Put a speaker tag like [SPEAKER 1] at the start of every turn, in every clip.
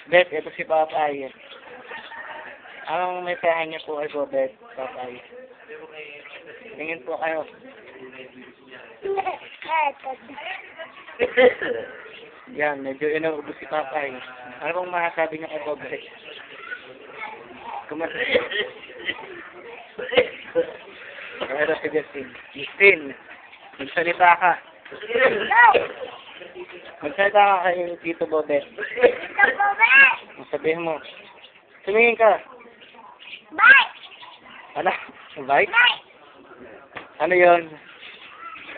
[SPEAKER 1] Bet, ito si Papay. Anong may pahan niya po kay Bet, Papay? Tingin po kayo. Yan, medyo inuubos si Papay. Ano bang masasabi niya kay Bet? Pero si Justin. Justin, magsalita ka. Magsalita ka kay Tito Bobet. Sabihin mo. Tumingin ka.
[SPEAKER 2] Bike!
[SPEAKER 1] Ano? Bike? Ano yun?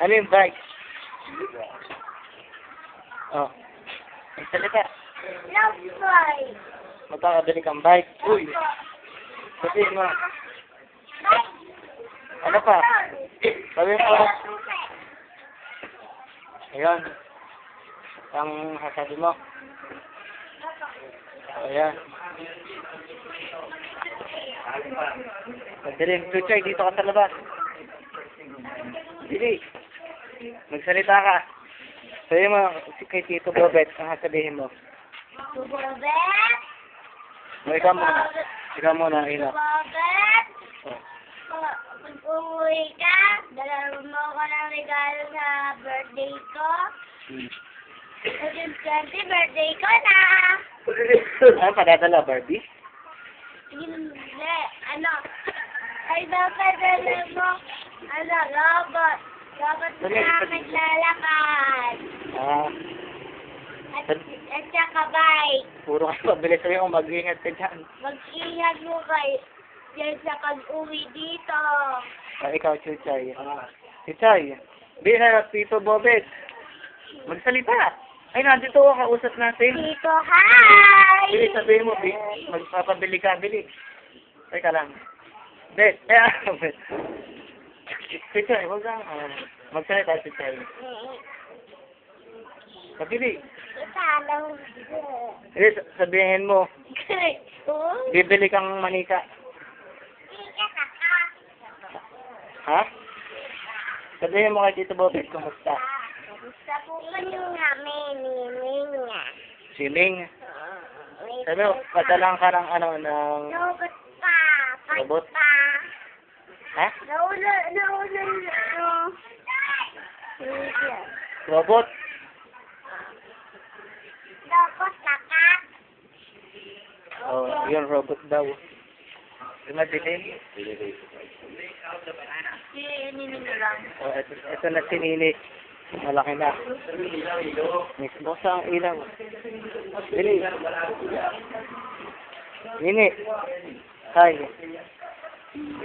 [SPEAKER 1] Ano yung bike? Oh. Magsalita.
[SPEAKER 2] Love bike!
[SPEAKER 1] Magkakabili kang bike. Uy. Sabihin mo. Ano pa? Sabihin mo. Ayan. Ang hasabi mo. Ayan. Magdilim. Chuchay, dito ka sa labas. Dili. Magsalita ka. Sabihin mo kay Tito Bobet, ang hasabihin mo.
[SPEAKER 2] Bobet!
[SPEAKER 1] O, ikaw muna. Ikaw muna, ina.
[SPEAKER 2] Bobet!
[SPEAKER 1] Oh.
[SPEAKER 2] Pag umuwi ka, dala mo ko ng regalo sa birthday ko. Pag 20, birthday ko na!
[SPEAKER 1] Ano padadala, Barbie?
[SPEAKER 2] Hindi, ano? Ay, papadala mo, ano, robot. Robot na naglalakad.
[SPEAKER 1] Ah,
[SPEAKER 2] At saka bike.
[SPEAKER 1] puro ka pabili sa'yo kung mag-iingat ka dyan.
[SPEAKER 2] Mag-ingat mo kayo dyan sa pag-uwi dito.
[SPEAKER 1] Ah, ikaw, Chuchay. Chuchay, bilang Tito Bobet. Magsalita. Ay, nandito ako, kausap natin.
[SPEAKER 2] Tito, hi!
[SPEAKER 1] Bili, sabihin mo, magpapabili ka, bili. Teka lang. Bet, bet. Chuchay, huwag kang, magsalita, Chuchay. Pabili.
[SPEAKER 2] Italang.
[SPEAKER 1] Hindi, sabihin mo, bibili kang manika. Ha? Sabihin mo kay Tito Bobet, kumusta?
[SPEAKER 2] Gusto po kayo namin, nining nga.
[SPEAKER 1] Siling. Sabi mo, padalang ka ng ano, ng...
[SPEAKER 2] Robot pa.
[SPEAKER 1] Robot?
[SPEAKER 2] Pa.
[SPEAKER 1] Ha?
[SPEAKER 2] Nauna,
[SPEAKER 1] Robot?
[SPEAKER 2] Robot na ka.
[SPEAKER 1] Oh, yun, robot daw. Madilim?
[SPEAKER 2] Nining lang.
[SPEAKER 1] Oh, ito na si Nini. Malaki na. Mismo sa ang ilaw. Nini. Nini. Hi.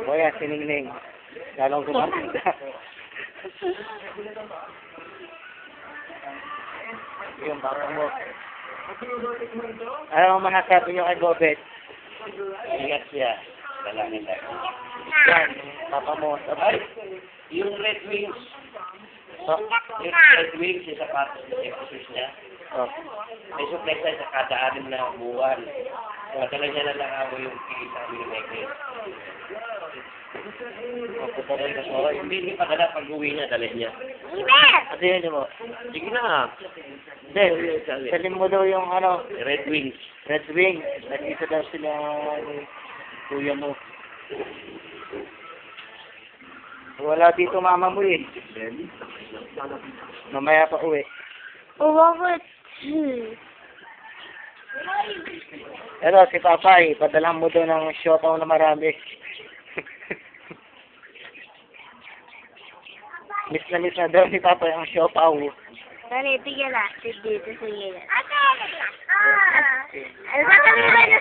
[SPEAKER 1] O yan, si Ningning. Lalong gumaganda. Yung baka mo. Ano ang masasabi niyo kay Bobet? Ingat siya. Dalangin lang. Yan, papa mo. Ay, yung Red Wings. Oh,
[SPEAKER 2] Ingat
[SPEAKER 1] yung
[SPEAKER 2] ka.
[SPEAKER 1] Red Wings, yung sapatos na exercise niya. Oh. May supply tayo sa kada 6 na buwan. Madala niya na lang ako yung sa amin ng necklace. Hindi padala pag uwi niya, dala niya.
[SPEAKER 2] Iber!
[SPEAKER 1] At yun mo. Sige na. Hindi, salim mo daw yung ano. Red Wings. Red Wings. Nag-isa daw sila ni kuya mo. Wala dito mama mo eh. Mamaya pa uwi.
[SPEAKER 2] Robot.
[SPEAKER 1] Pero si Papay, padala mo daw ng siopaw na marami. Miss na daw ni Papay ang siopaw.
[SPEAKER 2] Dali, tigil na. Dito, sige na. Ate, ano ba kami ba na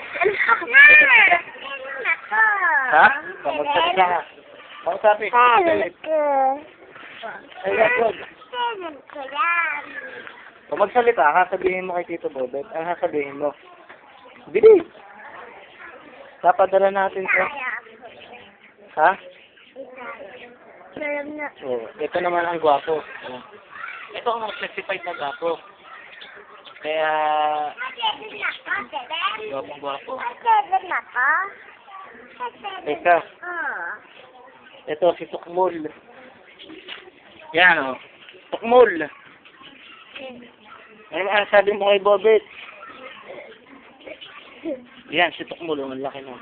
[SPEAKER 1] Ha? Magsalita ka. Ano sabi? Ay, yun. Kung magsalita ka, sabihin mo kay Tito Bobet, ang sasabihin mo. Bilis! Papadala natin to. Ha? Oh, ito naman ang gwapo. Oh. Ito ang certified na gwapo. Kaya, gwapo. Teka, ito si Tukmul. Yan o. Tukmul. Ano ang sabi mo kay Bobet? Yan, si Tukmulo, ang laki na.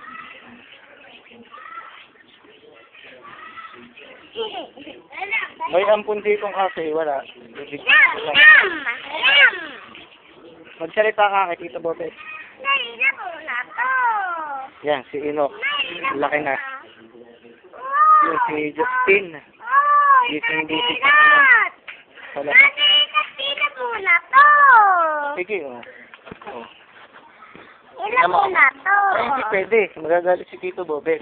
[SPEAKER 1] May ampun ditong kasi, wala. Magsalita ka kay Tito Bobet.
[SPEAKER 2] Nalina po na to.
[SPEAKER 1] Yan, si Inok. Laki na. Yung si Justin.
[SPEAKER 2] Oh,
[SPEAKER 1] Gising busy. Wala.
[SPEAKER 2] Nalina po na to.
[SPEAKER 1] Sige, oh. Oh.
[SPEAKER 2] Ilan po na to.
[SPEAKER 1] Ay, hindi pwede. Magagalit si Tito Bobet.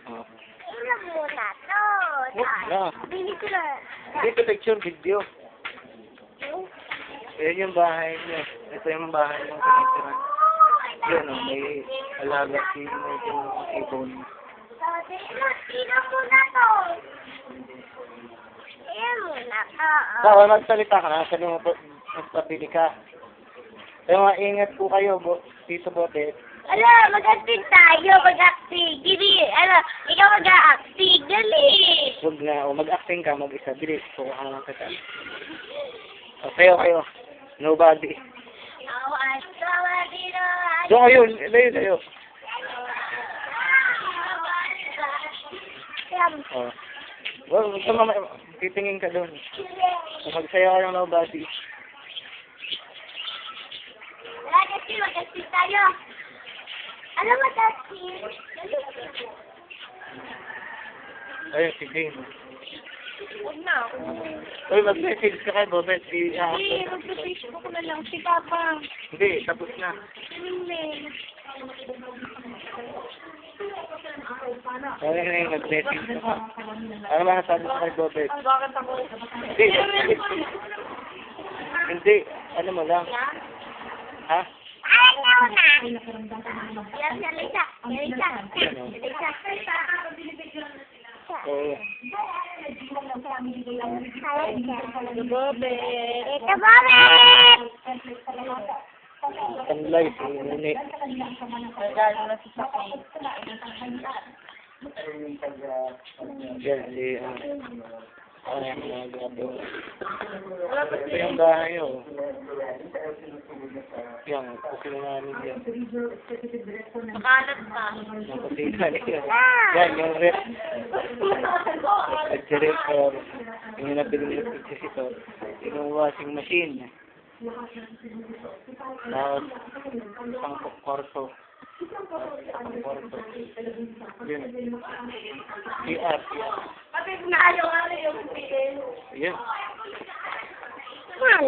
[SPEAKER 1] Oh.
[SPEAKER 2] Ilan po na to.
[SPEAKER 1] Wala.
[SPEAKER 2] Binigyan na.
[SPEAKER 1] Dito picture, video. Ayan yung bahay niya. Ito yung bahay ng kapitiran. Yun, oh, may alaga si yung ibon.
[SPEAKER 2] Sino po na to? Ilan po na to.
[SPEAKER 1] Bawal magsalita ka na. Sabi mo po, magpabili ka. Kaya maingat po kayo, Tito Bobet.
[SPEAKER 2] Ala, mag-acting tayo, mag-acting. Dili, ikaw mag-acting, dali.
[SPEAKER 1] Huwag na, o mag-acting ka, mag-isa. Bilis, kuha ka lang kita. O, kayo. Nobody.
[SPEAKER 2] Awas, awas, dito.
[SPEAKER 1] Doon kayo, layo. O. Well, titingin ka doon. Magsayaw ka ng nobody.
[SPEAKER 2] Mag-acting tayo. Alam mo, mag-acting.
[SPEAKER 1] Ayun, si Jane.
[SPEAKER 2] Huwag na.
[SPEAKER 1] Uy, mag-message ka kay Bobet.
[SPEAKER 2] Hindi, mag-Facebook na lang si Papa.
[SPEAKER 1] Hindi, tapos na.
[SPEAKER 2] Hindi.
[SPEAKER 1] Kaya na yung mag-message ka. Ano ba nasabi sa kay Bobet?
[SPEAKER 2] Bakit ako?
[SPEAKER 1] Hindi, hindi. Ano mo lang? Ha?
[SPEAKER 2] Ayaw na. Yan, salita.
[SPEAKER 1] Oo.
[SPEAKER 2] Ito, Bobet!
[SPEAKER 1] Tanlay, si Nene. Yan, si, yung mga gabi. Ito yung bahay, oh. Yan, kusina namin yan.
[SPEAKER 2] Makalat pa.
[SPEAKER 1] Yung kusina niya. Yan, yung rep. Refrigerator. Yung nabili ng refrigerator. Yung washing machine. Tapos, isang kwarto. Yun. CR.
[SPEAKER 2] Pati na ayaw yung
[SPEAKER 1] Yan.
[SPEAKER 2] Yan.